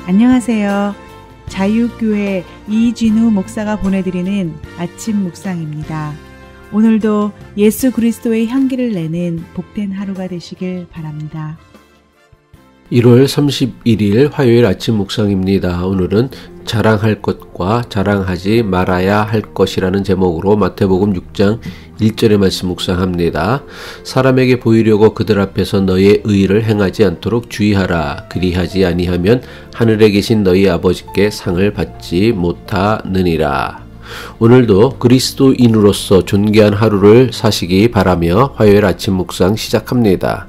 안녕하세요. 자유교회 이진우 목사가 보내드리는 아침 묵상입니다. 오늘도 예수 그리스도의 향기를 내는 복된 하루가 되시길 바랍니다. 1월 31일 화요일 아침 묵상입니다. 오늘은 자랑할 것과 자랑하지 말아야 할 것이라는 제목으로 마태복음 6장 1절의 말씀 묵상합니다. 사람에게 보이려고 그들 앞에서 너의 의를 행하지 않도록 주의하라. 그리하지 아니하면 하늘에 계신 너희 아버지께 상을 받지 못하느니라. 오늘도 그리스도인으로서 존귀한 하루를 사시기 바라며 화요일 아침 묵상 시작합니다.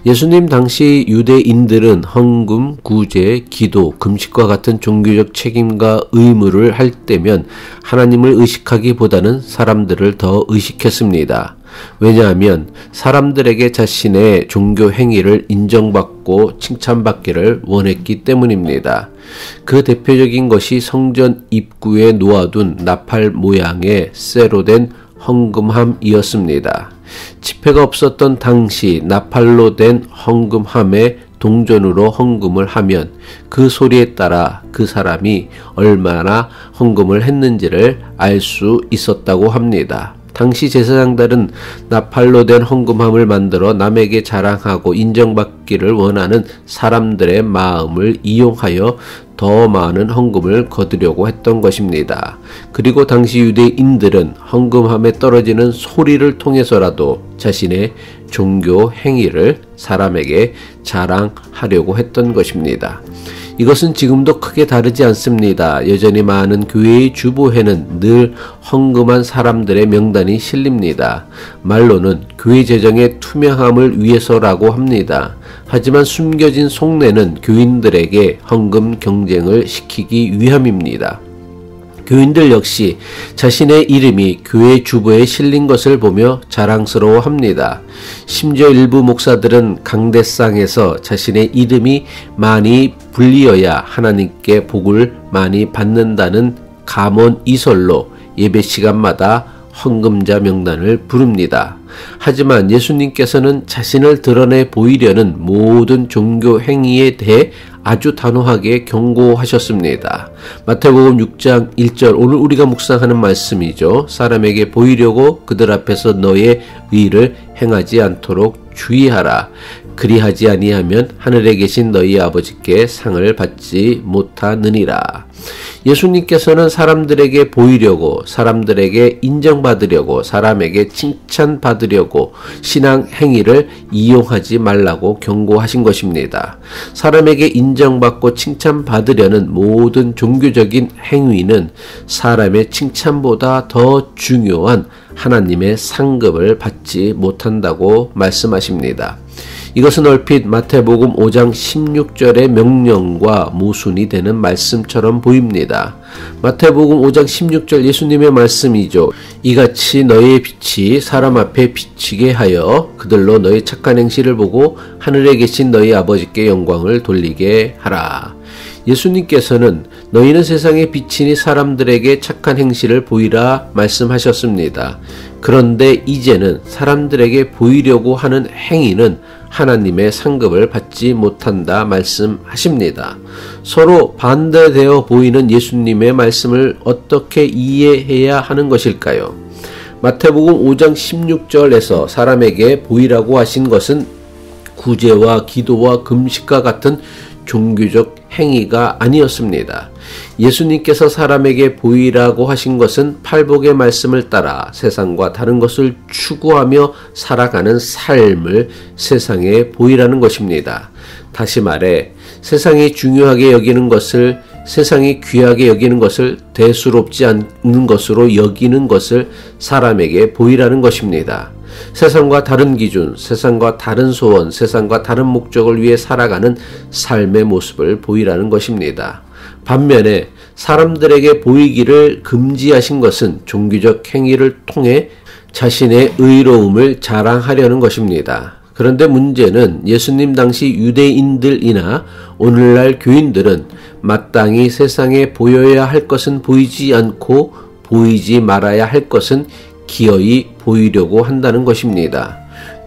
예수님 당시 유대인들은 헌금, 구제, 기도, 금식과 같은 종교적 책임과 의무를 할 때면 하나님을 의식하기보다는 사람들을 더 의식했습니다. 왜냐하면 사람들에게 자신의 종교 행위를 인정받고 칭찬받기를 원했기 때문입니다. 그 대표적인 것이 성전 입구에 놓아둔 나팔 모양의 쇠로 된 헌금함이었습니다. 지폐가 없었던 당시 나팔로 된 헌금함에 동전으로 헌금을 하면 그 소리에 따라 그 사람이 얼마나 헌금을 했는지를 알 수 있었다고 합니다. 당시 제사장들은 나팔로 된 헌금함을 만들어 남에게 자랑하고 인정받기를 원하는 사람들의 마음을 이용하여 더 많은 헌금을 거두려고 했던 것입니다. 그리고 당시 유대인들은 헌금함에 떨어지는 소리를 통해서라도 자신의 종교 행위를 사람에게 자랑하려고 했던 것입니다. 이것은 지금도 크게 다르지 않습니다. 여전히 많은 교회의 주보에는 늘 헌금한 사람들의 명단이 실립니다. 말로는 교회 재정의 투명함을 위해서라고 합니다. 하지만 숨겨진 속내는 교인들에게 헌금 경쟁을 시키기 위함입니다. 교인들 역시 자신의 이름이 교회 주보에 실린 것을 보며 자랑스러워합니다. 심지어 일부 목사들은 강대상에서 자신의 이름이 많이 불리어야 하나님께 복을 많이 받는다는 감언이설로 예배 시간마다 헌금자 명단을 부릅니다. 하지만 예수님께서는 자신을 드러내 보이려는 모든 종교 행위에 대해 아주 단호하게 경고하셨습니다. 마태복음 6장 1절, 오늘 우리가 묵상하는 말씀이죠. 사람에게 보이려고 그들 앞에서 너의 의를 행하지 않도록 주의하라. 그리하지 아니하면 하늘에 계신 너희 아버지께 상을 받지 못하느니라. 예수님께서는 사람들에게 보이려고, 사람들에게 인정받으려고, 사람에게 칭찬받으려고 신앙 행위를 이용하지 말라고 경고하신 것입니다. 사람에게 인정받고 칭찬받으려는 모든 종교적인 행위는 사람의 칭찬보다 더 중요한 하나님의 상급을 받지 못한다고 말씀하십니다. 이것은 얼핏 마태복음 5장 16절의 명령과 모순이 되는 말씀처럼 보입니다. 마태복음 5장 16절 예수님의 말씀이죠. 이같이 너의 빛이 사람 앞에 비치게 하여 그들로 너의 착한 행실을 보고 하늘에 계신 너희 아버지께 영광을 돌리게 하라. 예수님께서는 너희는 세상의 빛이니 사람들에게 착한 행실을 보이라 말씀하셨습니다. 그런데 이제는 사람들에게 보이려고 하는 행위는 하나님의 상급을 받지 못한다 말씀하십니다. 서로 반대되어 보이는 예수님의 말씀을 어떻게 이해해야 하는 것일까요? 마태복음 5장 16절에서 사람에게 보이라고 하신 것은 구제와 기도와 금식과 같은 종교적 행위가 아니었습니다. 예수님께서 사람에게 보이라고 하신 것은 팔복의 말씀을 따라 세상과 다른 것을 추구하며 살아가는 삶을 세상에 보이라는 것입니다. 다시 말해 세상이 중요하게 여기는 것을, 세상이 귀하게 여기는 것을, 대수롭지 않는 것으로 여기는 것을 사람에게 보이라는 것입니다. 세상과 다른 기준, 세상과 다른 소원, 세상과 다른 목적을 위해 살아가는 삶의 모습을 보이라는 것입니다. 반면에 사람들에게 보이기를 금지하신 것은 종교적 행위를 통해 자신의 의로움을 자랑하려는 것입니다. 그런데 문제는 예수님 당시 유대인들이나 오늘날 교인들은 마땅히 세상에 보여야 할 것은 보이지 않고 보이지 말아야 할 것은 기어이 보이려고 한다는 것입니다.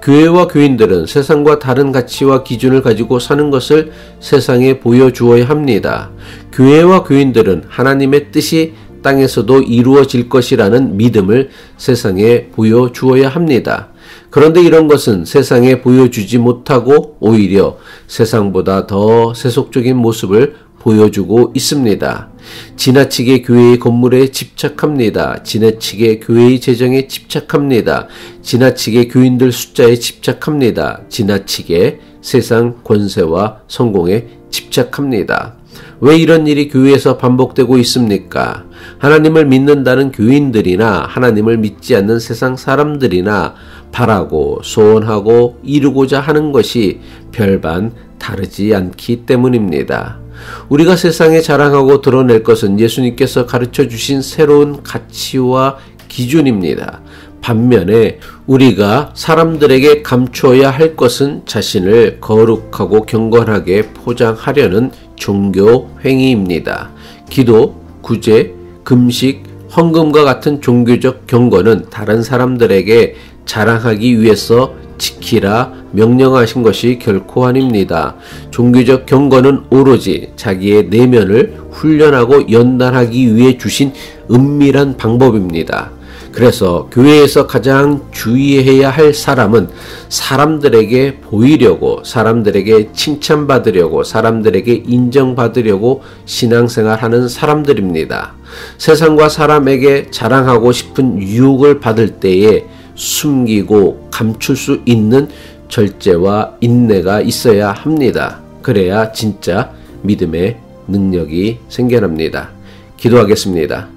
교회와 교인들은 세상과 다른 가치와 기준을 가지고 사는 것을 세상에 보여주어야 합니다. 교회와 교인들은 하나님의 뜻이 땅에서도 이루어질 것이라는 믿음을 세상에 보여주어야 합니다. 그런데 이런 것은 세상에 보여주지 못하고 오히려 세상보다 더 세속적인 모습을 보여주고 있습니다. 지나치게 교회의 건물에 집착합니다. 지나치게 교회의 재정에 집착합니다. 지나치게 교인들 숫자에 집착합니다. 지나치게 세상 권세와 성공에 집착합니다. 왜 이런 일이 교회에서 반복되고 있습니까? 하나님을 믿는다는 교인들이나 하나님을 믿지 않는 세상 사람들이나 바라고 소원하고 이루고자 하는 것이 별반 다르지 않기 때문입니다. 우리가 세상에 자랑하고 드러낼 것은 예수님께서 가르쳐 주신 새로운 가치와 기준입니다. 반면에 우리가 사람들에게 감추어야 할 것은 자신을 거룩하고 경건하게 포장하려는 종교 행위입니다. 기도, 구제, 금식, 헌금과 같은 종교적 경건은 다른 사람들에게 자랑하기 위해서 지키라 명령하신 것이 결코 아닙니다. 종교적 경건은 오로지 자기의 내면을 훈련하고 연단하기 위해 주신 은밀한 방법입니다. 그래서 교회에서 가장 주의해야 할 사람은 사람들에게 보이려고, 사람들에게 칭찬받으려고, 사람들에게 인정받으려고 신앙생활하는 사람들입니다. 세상과 사람에게 자랑하고 싶은 유혹을 받을 때에 숨기고 감출 수 있는 절제와 인내가 있어야 합니다. 그래야 진짜 믿음의 능력이 생겨납니다. 기도하겠습니다.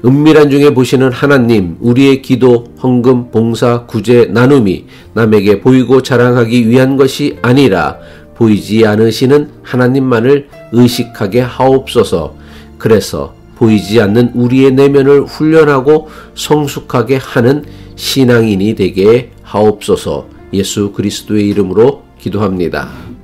은밀한 중에 보시는 하나님, 우리의 기도, 헌금, 봉사, 구제, 나눔이 남에게 보이고 자랑하기 위한 것이 아니라 보이지 않으시는 하나님만을 의식하게 하옵소서. 그래서 보이지 않는 우리의 내면을 훈련하고 성숙하게 하는 신앙인이 되게 하옵소서. 예수 그리스도의 이름으로 기도합니다.